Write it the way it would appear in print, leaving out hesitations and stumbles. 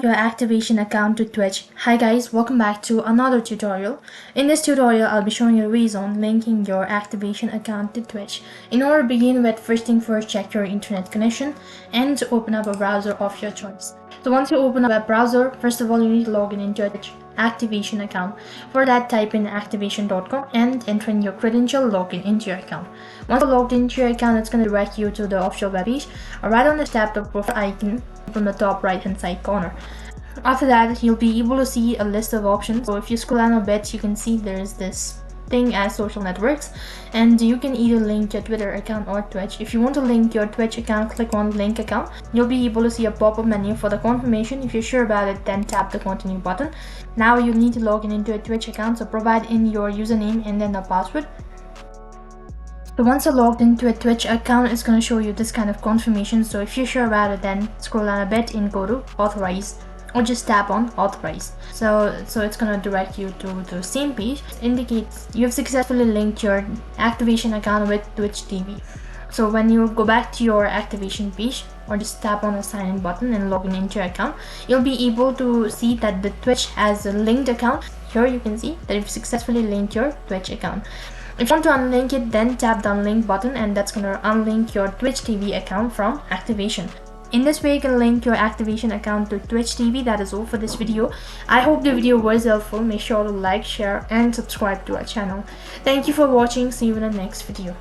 Your Activision account to Twitch. Hi guys, welcome back to another tutorial. In this tutorial, I'll be showing you ways on linking your Activision account to Twitch. In order to begin with, first thing first, check your internet connection and to open up a browser of your choice. So once you open up a web browser, first of all, you need to log into your Activision account. For that, type in activision.com and enter in your credential, login into your account. Once you're logged into your account, it's going to direct you to the official web page. Right on the tap the profile icon from the top right hand side corner. After that, you'll be able to see a list of options. So if you scroll down a bit, you can see there's this thing as social networks, and you can either link your Twitter account or Twitch. If you want to link your Twitch account, click on link account. You'll be able to see a pop-up menu for the confirmation. If you're sure about it, then tap the continue button. Now you need to log in into a Twitch account, so provide in your username and then the password. So once you're logged into a Twitch account, it's going to show you this kind of confirmation. So if you're sure about it, then scroll down a bit and go to authorize, or just tap on authorize. So it's going to direct you to the same page. It indicates you have successfully linked your Activision account with Twitch TV. So when you go back to your Activision page, or just tap on the sign in button and log in into your account, you'll be able to see that the Twitch has a linked account. Here you can see that you've successfully linked your Twitch account. If you want to unlink it, then tap the unlink button, and that's going to unlink your Twitch TV account from Activision. In this way, you can link your Activision account to Twitch TV. That is all for this video. I hope the video was helpful. Make sure to like, share and subscribe to our channel. Thank you for watching. See you in the next video.